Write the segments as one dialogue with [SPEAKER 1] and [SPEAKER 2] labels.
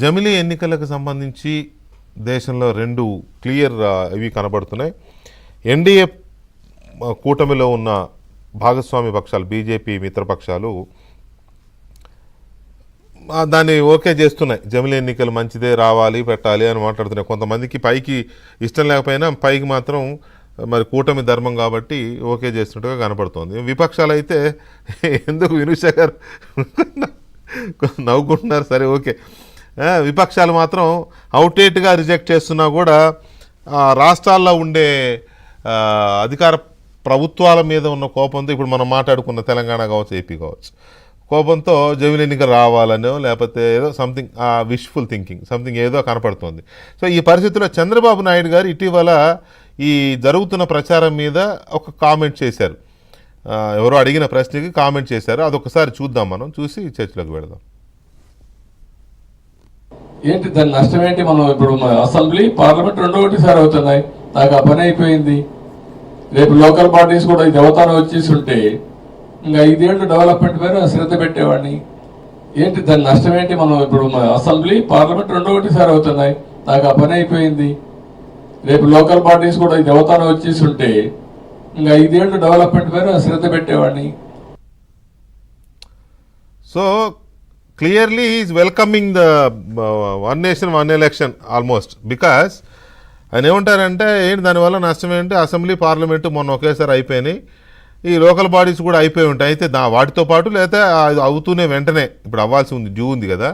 [SPEAKER 1] జమిలీ ఎన్నికలకు సంబంధించి దేశంలో రెండు క్లియర్ ఇవి కనబడుతున్నాయి. ఎన్డీఏ కూటమిలో ఉన్న భాగస్వామి పక్షాలు బీజేపీ మిత్రపక్షాలు దాన్ని ఓకే చేస్తున్నాయి. జమిలీ ఎన్నికలు మంచిదే, రావాలి, పెట్టాలి అని మాట్లాడుతున్నాయి. కొంతమందికి పైకి ఇష్టం లేకపోయినా పైకి మాత్రం మరి కూటమి ధర్మం కాబట్టి ఓకే చేస్తున్నట్టుగా కనపడుతోంది. విపక్షాలు అయితే ఎందుకు వినుష గారు నవ్వుకుంటున్నారు, సరే ఓకే. విపక్షాలు మాత్రం అవుటేట్గా రిజెక్ట్ చేస్తున్నా కూడా రాష్ట్రాల్లో ఉండే అధికార ప్రభుత్వాల మీద ఉన్న కోపంతో ఇప్పుడు మనం మాట్లాడుకున్న తెలంగాణ కావచ్చు, ఏపీ కావచ్చు, కోపంతో జమిలీ ఎన్నికలు రావాలనో లేకపోతే ఏదో సంథింగ్ విష్ఫుల్ థింకింగ్ సంథింగ్ ఏదో కనపడుతుంది. సో ఈ పరిస్థితుల్లో చంద్రబాబు నాయుడు గారు ఇటీవల ఈ జరుగుతున్న ప్రచారం మీద ఒక కామెంట్ చేశారు. ఎవరో అడిగిన ప్రశ్నకి కామెంట్ చేశారు. అదొకసారి చూద్దాం, మనం చూసి చర్చలోకి వెళదాం.
[SPEAKER 2] ఏంటి దాని నష్టం ఏంటి? మనం ఇప్పుడు అసెంబ్లీ పార్లమెంట్ రెండు ఒకటిసారి అవుతున్నాయి, నాకు ఆ పని అయిపోయింది. రేపు లోకల్ బాడీస్ కూడా ఇది అవతారం వచ్చేసి ఉంటే ఇంకా 5 ఏళ్ళు డెవలప్మెంట్ పైన శ్రద్ధ పెట్టేవాడిని. ఏంటి దాని నష్టం ఏంటి? మనం ఇప్పుడు అసెంబ్లీ పార్లమెంట్ రెండు ఒకటిసారి అవుతున్నాయి, నాకు ఆ పని అయిపోయింది. రేపు లోకల్ బాడీస్ కూడా ఇది అవతారం వచ్చేసి ఉంటే ఇంకా 5 ఏళ్ళు డెవలప్మెంట్ పైన శ్రద్ధ పెట్టేవాడిని.
[SPEAKER 1] So clearly is welcoming the one nation one election almost. Because ఆయన ఏమంటారంటే ఏంటి దానివల్ల నష్టం ఏంటి, అసెంబ్లీ పార్లమెంటు మొన్న ఒకేసారి అయిపోయినాయి, ఈ లోకల్ బాడీస్ కూడా అయిపోయి ఉంటాయి. అయితే వాటితో పాటు లేకపోతే అవుతూనే వెంటనే ఇప్పుడు అవ్వాల్సి ఉంది, డ్యూ ఉంది కదా,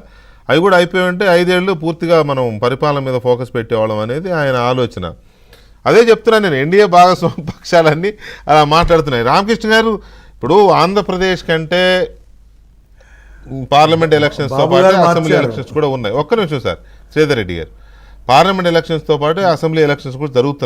[SPEAKER 1] అవి కూడా అయిపోయి ఉంటే 5 ఏళ్ళు పూర్తిగా మనం పరిపాలన మీద ఫోకస్ పెట్టేవాళ్ళం అనేది ఆయన ఆలోచన. అదే చెప్తున్నాను నేను, ఎన్డీఏ భాగస్వామ్య పక్షాలన్నీ అలా మాట్లాడుతున్నాయి. రామకృష్ణ గారు, ఇప్పుడు ఆంధ్రప్రదేశ్ కంటే పార్లమెంట్ ఎలక్షన్స్తో పాటు అసెంబ్లీ ఎలక్షన్స్ కూడా ఉన్నాయి. ఒక్క నిమిషం సార్, శ్రీధర్ రెడ్డి గారు, పార్లమెంట్ ఎలక్షన్స్తో పాటు అసెంబ్లీ ఎలక్షన్స్ కూడా జరుగుతున్నాయి.